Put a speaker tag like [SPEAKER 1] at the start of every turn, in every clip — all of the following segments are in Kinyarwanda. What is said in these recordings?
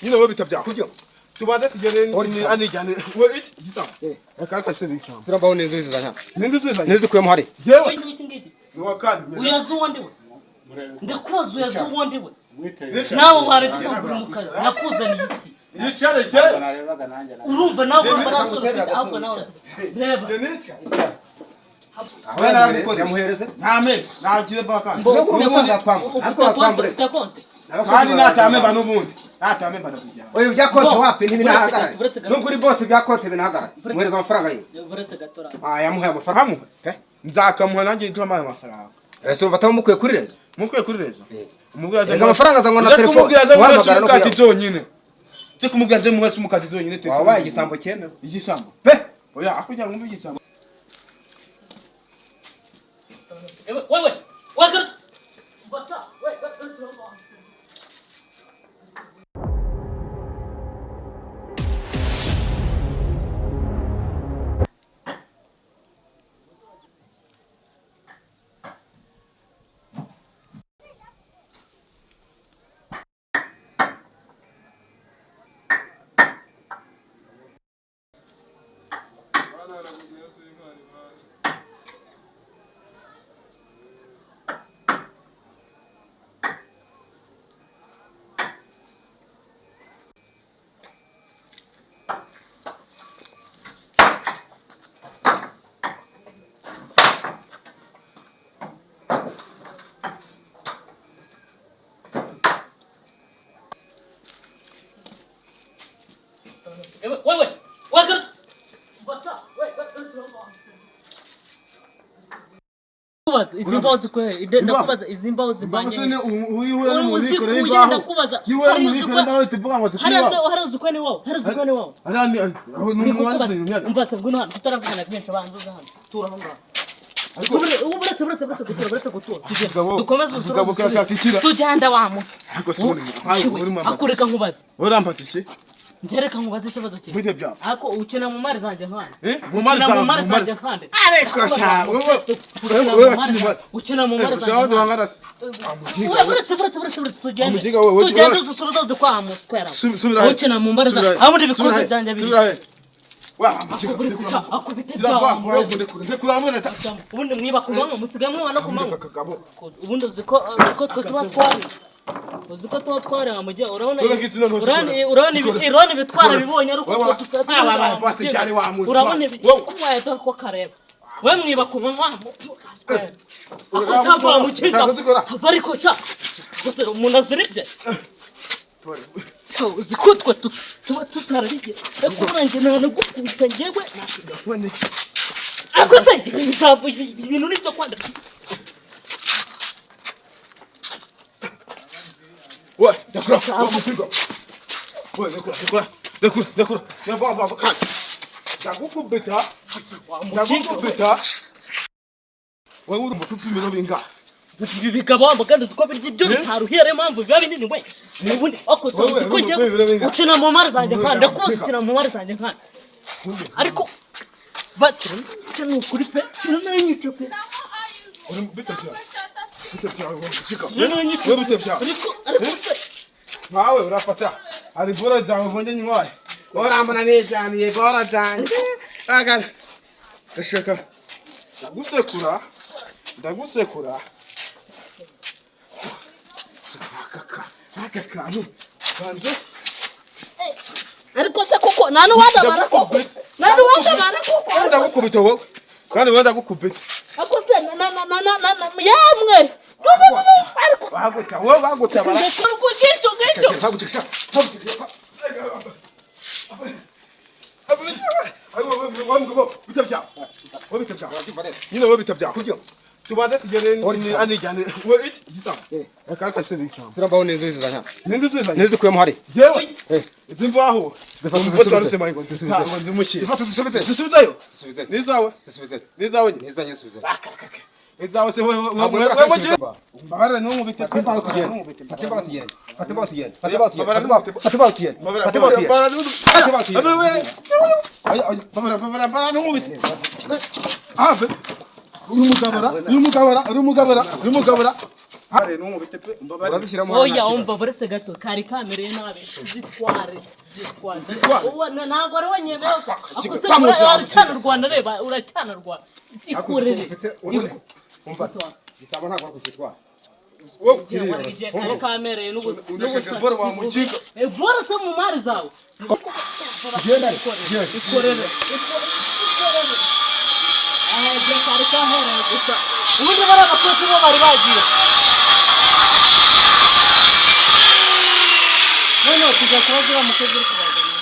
[SPEAKER 1] nyine wowe bitabya tubanze kugera ani cyane we gisamo akaraka se gisamo
[SPEAKER 2] sirabaho neza zizanya
[SPEAKER 1] neza
[SPEAKER 2] kuyemo hari
[SPEAKER 1] jewe ni wakandi
[SPEAKER 3] uyazuwonde we ndakubaza uyazuwonde we nawe waragize ngo mu kazi nakuzaniye iki
[SPEAKER 1] yicare cyane
[SPEAKER 3] urumva nawe barasohoka ahubwo nawe reba
[SPEAKER 2] yamuhereze
[SPEAKER 1] ntame nagize bakandi
[SPEAKER 3] kandi
[SPEAKER 1] natame bano bundi natame bano kujya
[SPEAKER 2] oyo byakote wapi ntibinahagarara nubwo uri boss byakote binahagarara muhereza amafaranga yiwe
[SPEAKER 3] buretse gatora
[SPEAKER 1] yamuhaye amafaranga nzakamuha nanjye ituma amafaranga
[SPEAKER 2] ese uvataho mukwiye kurireza
[SPEAKER 1] umubwiza
[SPEAKER 2] amafaranga azangwa na telefone
[SPEAKER 1] wahamagara no kujya zonyine cyo kumubwiza mu hasi mukati zonyine telefone
[SPEAKER 2] wabaye igisambo cyemewe
[SPEAKER 1] igisambo
[SPEAKER 2] pe
[SPEAKER 1] oya akujya ngumva igisambo
[SPEAKER 3] wewe waga bata wewe waga bata izimbazo kwe ndakubaza izimbazo zibanye
[SPEAKER 1] uyiwe muri kore
[SPEAKER 3] ndakubaza
[SPEAKER 1] yiwe muri kore ndawe tuvuga ngo
[SPEAKER 3] harazo kwe ni wawo
[SPEAKER 1] arani aho numwanze nyanya
[SPEAKER 3] umva ngwino hano tutaravugana byinshi banzuza hano tura hano buretse gutura dukomeze tujyanda wamu akureka nkubaza
[SPEAKER 1] urampata iki
[SPEAKER 3] njereka nkubaza ikibazo cye
[SPEAKER 1] bite bya
[SPEAKER 3] ako ukina mu mari zanje nkande
[SPEAKER 1] mu mari
[SPEAKER 3] zanje nkande
[SPEAKER 1] ariko sha wewe
[SPEAKER 3] ukina mu mari zanje
[SPEAKER 1] wewe wangarase
[SPEAKER 3] buretse tujyanda usubiza kwa muskwera ukina mu mari zanje amundi bikoze byanje biri akubite ubundi mwiba kumanwa musigamwe wana kumanwa ubundi uziko tuba twari uziko tuba twari amujye urabona bitwara bibonye ariko urabona kubaye ko kareba we mwiba kumanwa akotaba mukiza ariko cha umuntu aziribye uziko tuba tutararije kurange none gukubita ngewe akoze ibintu nibyo kwanda
[SPEAKER 1] we dakura yava kandi ndagukubita wewe uri mutupimiro binga
[SPEAKER 3] bikaba kandi uziko birya ibyo bitaruhere impamvu biba binini we ubundi akoze uziko ngewe ukina mu mari zanjye kandi ndakubaza ukina mu mari zanjye kandi ariko bakira n'ukuri pe kina n'inyico pe
[SPEAKER 1] uri bitavya
[SPEAKER 3] ariko se
[SPEAKER 1] wawe urafata ari bora dawe bonye nywaye orambana nejani ye bora zanje akazi ashaka ndagusekura akakanu banze
[SPEAKER 3] ariko se koko nanu wandabara koko
[SPEAKER 1] ndagukubita wowe kandi wenda gukubita
[SPEAKER 3] akose yamwe
[SPEAKER 1] baguta bara
[SPEAKER 3] gicho
[SPEAKER 1] nyine wowe bitabya tubanze kugera ani cyane we gisamo akaraka se gisamo
[SPEAKER 2] sirabaho neza zizanya
[SPEAKER 1] neza
[SPEAKER 2] kuyemo hari
[SPEAKER 1] jewe zimvaho bose barusema ngo nzimuki dusubizayo nizawe nizawe se wewe mbabara no mubite uri umugabara Hare n'umu bitepe mbabare.
[SPEAKER 2] urabishyiramo
[SPEAKER 3] oya umva buretse gato kari kamereye nabi zitware uwa ntabwo ari wenyine uracyana u Rwanda reba uracyana u Rwanda ikurere
[SPEAKER 2] umva gisabo ntabwo kukitwara
[SPEAKER 3] kari kamereye
[SPEAKER 1] Unashaka bora wa mujika.
[SPEAKER 3] bora se mu mari zawe
[SPEAKER 2] genda
[SPEAKER 3] ikorere kari kamereye gusa ubundi bari abakozi bo bari bagiye no tujya kubazira umukozi uri kubazana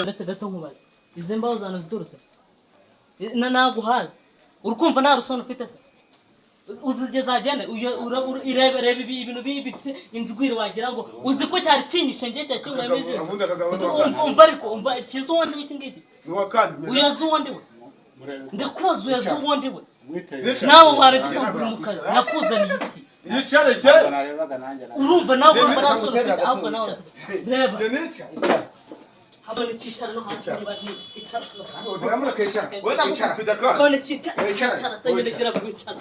[SPEAKER 3] ndetse gato nkubaza izi mbaho zano ziturutse naguhaza urukumva nta rusona ufite se uzigeza agende reba ibintu bifite injwiri wagira ngo uzi ko cyari kinyishe ngiye cya kimwe meje umva ariko umva kizo wandi wiki ngiki uyazi wandi we ndakubaza uyazi wandi we nawe waragize ngo uri mu kazi nakuzaniye iki
[SPEAKER 1] Yicare cyane.
[SPEAKER 3] urumva nawe barasohoka ahubwo nawe reba haba ni cyicaro no hasi niba icara
[SPEAKER 2] uramura kwicara
[SPEAKER 1] Wenda gukupita ka.
[SPEAKER 3] kone cyicaro sanye kira kwicara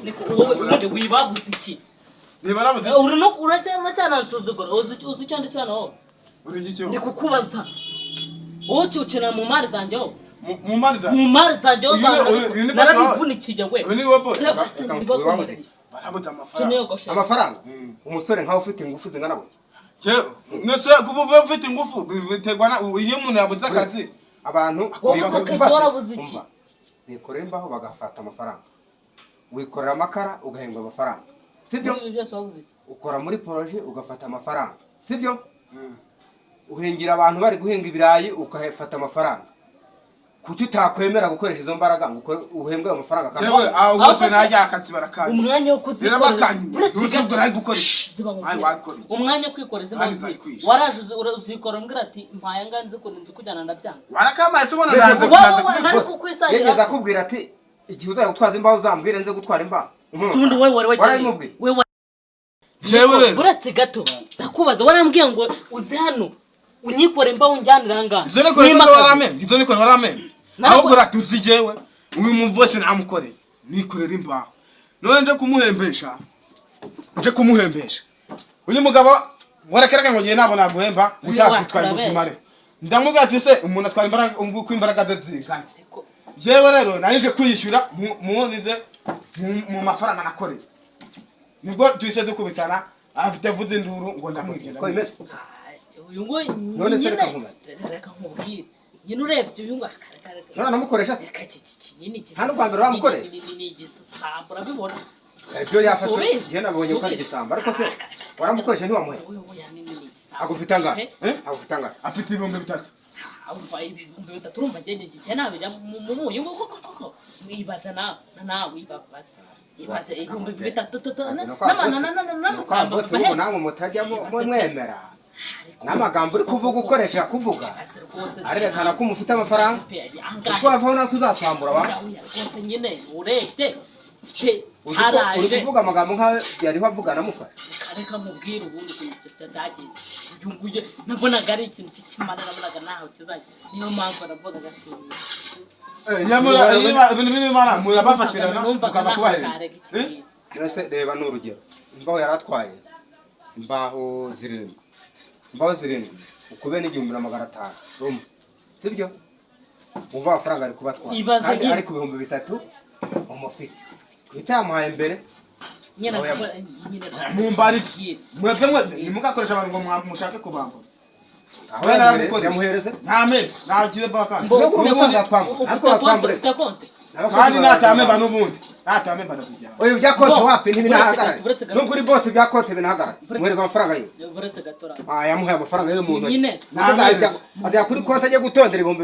[SPEAKER 3] niko wowe wibabuze iki
[SPEAKER 1] Niba namuti.
[SPEAKER 3] uri no uracyana nsuzugura uzi cyane cyane wowe
[SPEAKER 1] Uri iki cyo?
[SPEAKER 3] ndi kukubaza wowe cyucina mu mari zanjye wowe
[SPEAKER 1] Mu mari za.
[SPEAKER 3] mu mari zanjye wowe narabivunikiye we
[SPEAKER 1] Uni wopo.
[SPEAKER 2] barabuta
[SPEAKER 3] kinegosha
[SPEAKER 2] amafaranga umusore nkaho ufite ingufu zingana gutya
[SPEAKER 1] Nese kuba bafite ingufu bitegwa na iyo umuntu yabuze akazi.
[SPEAKER 2] abantu bikorera imbaho bagafata amafaranga wikorera amakara ugahembwa amafaranga sibyo ukora muri projet ugafata amafaranga sibyo uhingira abantu bari guhinga ibirayi ukahefata amafaranga kuki utakwemera gukoresha izo mbaraga ngo uhembwe amafaranga kandi
[SPEAKER 1] Jewe aho bose najya akatsi barakanye
[SPEAKER 3] umwanya wo kuzikora
[SPEAKER 1] nusubwo nayi gukoresha
[SPEAKER 3] umwanya kwikoreza mazi waraje uzikora mbwira ati mpaya nganze ko nzi kujyana ndabyanga
[SPEAKER 1] warakamaye se ubona
[SPEAKER 3] nanze
[SPEAKER 2] yegeze akubwira ati igihe uzaye gutwaza imbaho uzambwire nze gutwara imbaho
[SPEAKER 3] umuntu we wari wagiye we
[SPEAKER 1] jewe rero
[SPEAKER 3] buretse gato ndakubaza warambwiye ngo uze hano unyikore imbaho njyanira ngana
[SPEAKER 1] izo niko warame ahubwo ratutse jewe uyu mu bose namukoreye nikorera imbaho none nje kumuhembesha uyu mugabo warakeraga ngo ngiye nabo naguhemba gutatsitwaye ubuzimare ndamubwira ati se umuntu atwara imbaraga uko imbaraga ze zingana jewe rero naje kwiyishyura mu mafaranga nakoreye nibwo tuyise dukubitana afite vuze induru ngo ndamwigera
[SPEAKER 2] ko imeze
[SPEAKER 3] uyu ngo
[SPEAKER 2] none se reka
[SPEAKER 3] nkubwire nyine urebye uyu ngo
[SPEAKER 2] none namukoresha
[SPEAKER 3] nyine
[SPEAKER 2] hano kwa mbere wamukoreye
[SPEAKER 3] ni igisamba urabibona
[SPEAKER 2] ibyo yafashwe je nabonye ko ari igisamba ariko se waramukoresha ntiwamuhe agufita ngahe
[SPEAKER 1] afite ibihumbi 3
[SPEAKER 3] ibihumbi 3 urumva ngende gikena bijya mu muyu ngo mwibaza nawe wibabaza ibaze ibihumbi 3
[SPEAKER 2] bose ubu namwe mutajyamo mwemera n'amagambo uri kuvuga ukoresha kuvuga arerekana ko umufite amafaranga kuko wavaho natwe uzatwambura wa
[SPEAKER 3] rwose nyine urebye
[SPEAKER 2] uri kuvuga amagambo nk'ayo yariho avuga namufasha
[SPEAKER 3] reka mubwire ubundi byagiye yunguye nabonaga ari ikintu cy'ikimana nabonaga naho kizajya niyo mpamvu navuga
[SPEAKER 1] ibintu b'imana murabafatirana mukaba kubahera
[SPEAKER 2] nose reba n'urugero imbaho yaratwaye imbaho zirindwi ukube n'1,500 rumwe sibyo umva amafaranga ari kubatwara kandi ari ku 3,000 umufite kwitamuhaye mbere
[SPEAKER 3] nyina
[SPEAKER 1] mumbariki mwebwe nimugakoresha abantu ngo mushake kubambura
[SPEAKER 2] aho yamuhereze
[SPEAKER 1] ntame nagize bakandi
[SPEAKER 2] ariko batwambure
[SPEAKER 1] kandi natame banubundi natame banakujya
[SPEAKER 2] oyo byakote wapi ntibinahagarara nubwo uri boss byakote binahagarara muhereza amafaranga yo
[SPEAKER 3] buretse gatora
[SPEAKER 2] yamuhaye amafaranga yo muntu
[SPEAKER 3] nyine
[SPEAKER 2] ajya kuri konti ajya gutondera ibihumbi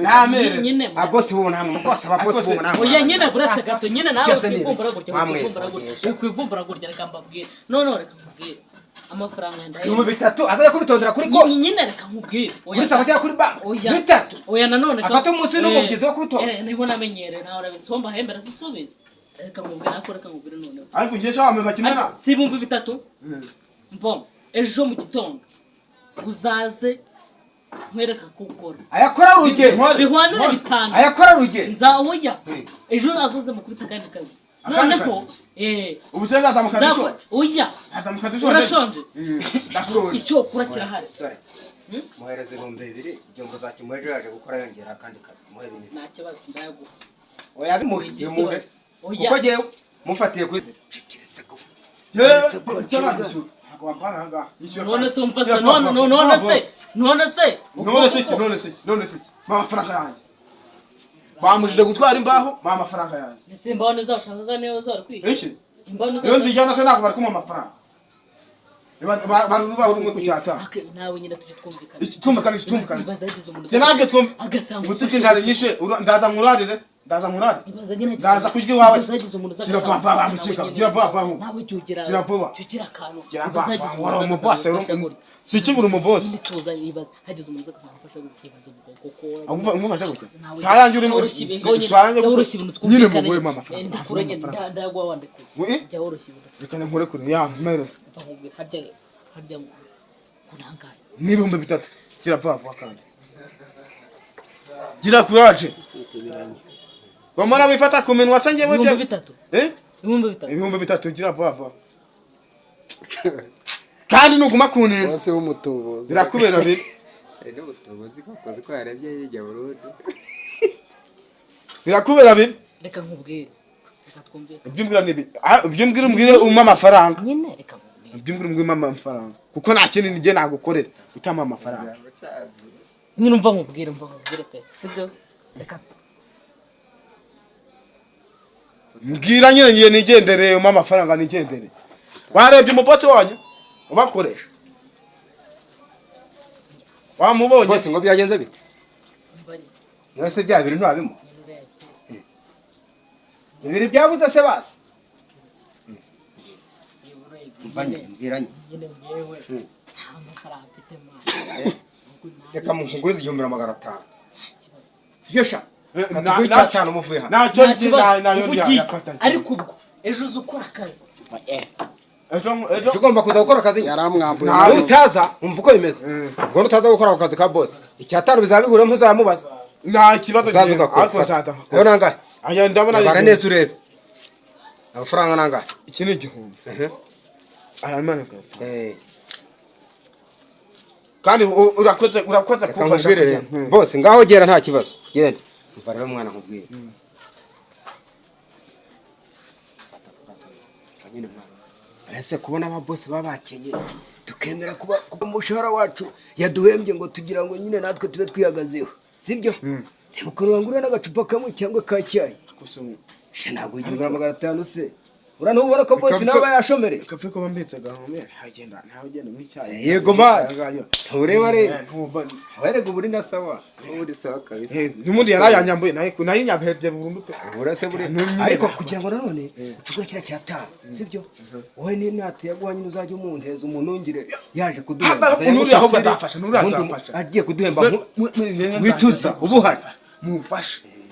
[SPEAKER 3] nyine
[SPEAKER 2] boss ubu nta muntu boss boss ubu nta
[SPEAKER 3] oya nyine buretse gato nyine nawe kwivumbura gutya reka mbabwire none reka mbabwire amafaranga ndaye
[SPEAKER 2] 3,000 azajya kubitondera kuri konti
[SPEAKER 3] nyine reka nkubwire
[SPEAKER 2] oya saba cyangwa kuri bank 3
[SPEAKER 3] oya nanone
[SPEAKER 2] afata umunsi n'umubyizi wo kubitora
[SPEAKER 3] niho namenyere nawe urabisomba hembera zisubiza reka nkubwire noneho
[SPEAKER 1] ariko ngiye cyame bakinana
[SPEAKER 3] si 3,000 mbom ejo mu gitondo uzaze nkwereka ko ukora
[SPEAKER 2] ayakora urugendo
[SPEAKER 3] bihwanira 5
[SPEAKER 2] ayakora urugendo
[SPEAKER 3] nzawujya ejo azaze mukubita kandi kazi noneho
[SPEAKER 1] ubu tuzatamukanisho
[SPEAKER 3] ujya urashonje icyo kura kirahari
[SPEAKER 2] muhereze 2,000 ibyo ngo zakimuheje yaje gukora yongera kandi kazi muhere ni
[SPEAKER 3] nta kibazo ndayaguha
[SPEAKER 2] oya bimuhe kuko jewe mufatiye kuri cikirese gufu
[SPEAKER 3] none se umpasa none se
[SPEAKER 1] amafaranga yanjye bamujije gutwara imbaho amafaranga yanjye
[SPEAKER 3] ese imbaho nezashakaga neza zari kwiga
[SPEAKER 1] iki iyo nzijyana se ntabwo bari kumpa amafaranga baruba urumwe ku cyata
[SPEAKER 3] nawe nyine tujye twumvikana
[SPEAKER 1] iki twumvikana je nabyo musiki ndari nyishe ndaza nkurarire ndaza kujya iwawe gira papa bamucika gira papa
[SPEAKER 3] nawe cyugira kantu
[SPEAKER 1] wari umubose si kibura umubose
[SPEAKER 3] nituza nibaza hagize umuntu akafasha gukibaza koko
[SPEAKER 1] umufasha gutya sayanjye uri nyine mugoye mama amafaranga
[SPEAKER 3] ndakuranye ndagwa wandiko jya woroshye
[SPEAKER 1] reka nkore kure ya mereza
[SPEAKER 3] harya kunangaye
[SPEAKER 1] n'ibihumbi 3 gira papa kandi gira courage Komara wifata ku minwa sanjye we
[SPEAKER 3] ibihumbi 3
[SPEAKER 1] ibihumbi 3 gira papa kandi nuguma kunenza
[SPEAKER 4] bose w'umutubuzi
[SPEAKER 1] zirakubera bibi
[SPEAKER 2] rero umutubuzi kokoze ko yarebye yijya burundu
[SPEAKER 1] zirakubera bibi
[SPEAKER 3] reka nkubwire reka twumve
[SPEAKER 1] ibyo mbwira umpa amafaranga
[SPEAKER 3] nyine reka
[SPEAKER 1] ibyo mbwira amafaranga kuko nta kintu nige nagukorera utama amafaranga
[SPEAKER 3] nyine umva nkubwire pe sibyo reka
[SPEAKER 1] mbwira nyine ngiye nigendere umpa amafaranga nigendere warebye umupasi wanyu ubakoresha wamubonye
[SPEAKER 2] bose ngo byagenze bite yose bya bintu ntabimo ibiri byabuze se basi mvanye mbwiranye reka mukugurize 1,500 sibyo sha natugwe cyatanu muvuye hano
[SPEAKER 1] nacyo nayo
[SPEAKER 3] ariko ubwo ejo uzukora akazi
[SPEAKER 1] ejo
[SPEAKER 2] ugomba kuza gukora akazi
[SPEAKER 4] yaramwambuye
[SPEAKER 2] utaza umva uko bimeze ubwo utaza gukora akazi ka boss icyatanu bizabihura muzamubaza
[SPEAKER 1] nta kibazo
[SPEAKER 2] uzaza ugakora rero nangahe
[SPEAKER 1] aya ndabona
[SPEAKER 2] bara neza urebe amafaranga nangahe
[SPEAKER 1] iki ni igihumbi aya mana kandi urakoze
[SPEAKER 2] kumfasha boss ngaho gera nta kibazo genda umva rero mwana nkubwire fanyine mwana ese kubona aba boss babakenye tukemera kuba umushahara wacu yaduhembye ngo tugira ngo nyine natwe tube twihagazeho sibyo ukurangura n'agacupa kamwe cyangwa ka cyayi she ntabwo 500 se urana ubona ko boss naba yashomere
[SPEAKER 1] kapfe ko bambetse gahome hagenda muri cyayi
[SPEAKER 2] yego ma ureba re warega buri na sawa uri sawa kabisa
[SPEAKER 1] n'umundi yarayanyambuye nayo nyabhebye burundu pe
[SPEAKER 2] urase buri ariko kugira ngo nanone ucugura kira cyatanu sibyo wowe ni nate yagwanye uzaje umunteza umunungire yaje kuduhemba
[SPEAKER 1] nuri aho badafasha
[SPEAKER 2] agiye kuduhemba wituza ubuhari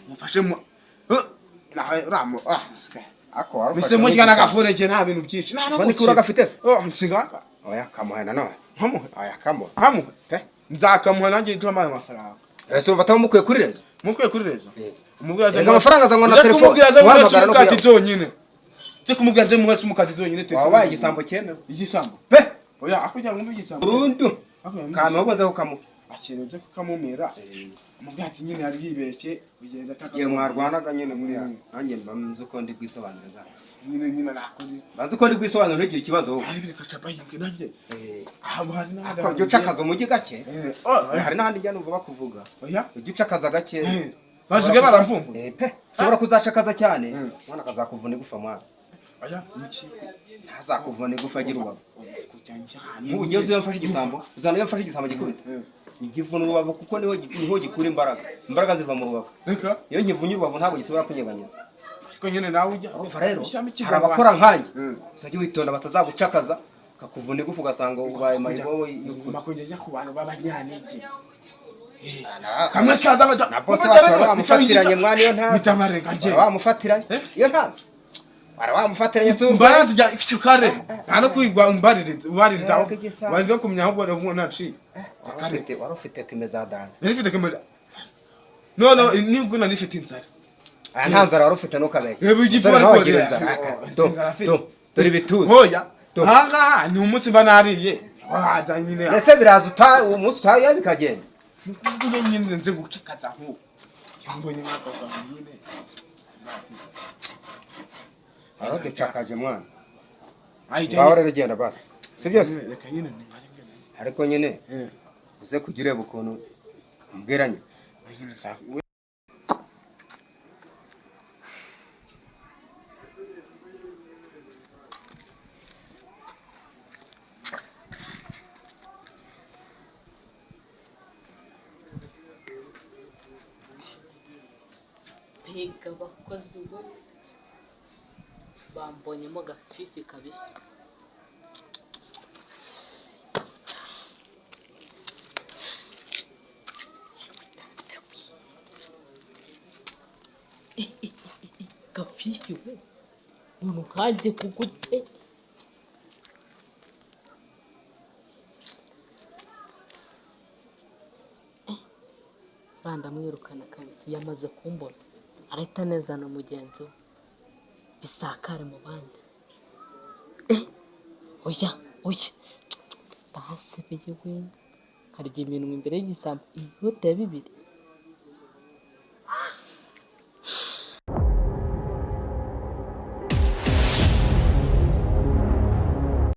[SPEAKER 1] mufashe mu ramo sika
[SPEAKER 2] ako warufashe
[SPEAKER 1] bise mu kigana gafone je nta bintu byinshi
[SPEAKER 2] none kura gafite se
[SPEAKER 1] nsigaka
[SPEAKER 2] oya kamuhana none
[SPEAKER 1] hamu
[SPEAKER 2] aya kamo
[SPEAKER 1] hamu pe nzakamuha nanjye ituma amafaranga
[SPEAKER 2] ese umva tamukuye kuri rezo
[SPEAKER 1] mukuye kuri rezo umubwiza
[SPEAKER 2] ngo amafaranga azangwa na telefone
[SPEAKER 1] wamagara no kati zonyine kumubwiza mu wese mukati zonyine telefone
[SPEAKER 2] wabaye igisambo cyemewe
[SPEAKER 1] igisambo
[SPEAKER 2] pe
[SPEAKER 1] oya akujya mu igisambo
[SPEAKER 2] burundu kama ubaze ko kamu
[SPEAKER 1] akinze ko kamumera umubwati nyine yari yibeshye ugenda
[SPEAKER 2] takiye mwarwanaga nyine muri nanjye mbamze ko ndi kwisobanura
[SPEAKER 1] nyine nakuri
[SPEAKER 2] bazi ko ndi kwisobanura n'igihe kibazo wowe
[SPEAKER 1] ari bikacapa yinge nanjye aho hari n'ahandi
[SPEAKER 2] ko ucakaza umujyi gake hari n'ahandi njya numva bakuvuga
[SPEAKER 1] oya
[SPEAKER 2] ucakaza gake
[SPEAKER 1] bazige baramvumbu
[SPEAKER 2] pe ushobora kuzashakaza cyane mwana kazakuvuna igufa mwana
[SPEAKER 1] oya iki
[SPEAKER 2] ntazakuvuna igufa agira ubavu nk'ugiye uzi yamfashe igisambo uzana yamfashe igisambo gikubita igivuna urubavu kuko niho gikura imbaraga ziva mu rubavu iyo nkivunye urubavu ntabwo gisubira kunyeganyeza
[SPEAKER 1] ariko nyine nawe ujya
[SPEAKER 2] urumva rero hari abakora nkanjye uzajya witonda batazagucakaza kakuvuna igufa ugasanga ubaye mayibobo
[SPEAKER 1] makongera ku bantu b'abanyantege kamwe kaza
[SPEAKER 2] na bose batora bamufatiranye mwana iyo ntazi
[SPEAKER 1] bitamarenga nje
[SPEAKER 2] bamufatiranye iyo ntazi waramufatiranye tu
[SPEAKER 1] mbara tujya ikikare nta no kwigwa umbaririza wari no kumenya ahubwo ubu naci
[SPEAKER 2] warufite kimeza dana
[SPEAKER 1] nifite kamera no nibwo nanifite inzara
[SPEAKER 2] nta nzara warufite nukabeshya
[SPEAKER 1] yebo igifu ariko rero
[SPEAKER 2] dore bituze
[SPEAKER 1] hoya aha ni umunsi mba nariye waza nyine
[SPEAKER 2] ese biraza umunsi utaye bikagenda
[SPEAKER 1] nyine nze gucakaza nko mbonye nakaza nyine
[SPEAKER 2] araducakaje mwana
[SPEAKER 1] ayije
[SPEAKER 2] ngaho rero genda basi si byose
[SPEAKER 1] reka nyine nimbarengene
[SPEAKER 2] ariko nyine uze kugira ukuntu mbwiranye
[SPEAKER 1] nyine sa
[SPEAKER 3] Pega abakozi bo bambonyemo gafifi kabisa. Gafifi we umuntu nkanjye kugute bandamwirukana kabisa yamaze kumbona arahita neza na mugenzi we bisakare mu bandi oya ndahasebeye we harya iminwa imbere y'igisambo inota ya 2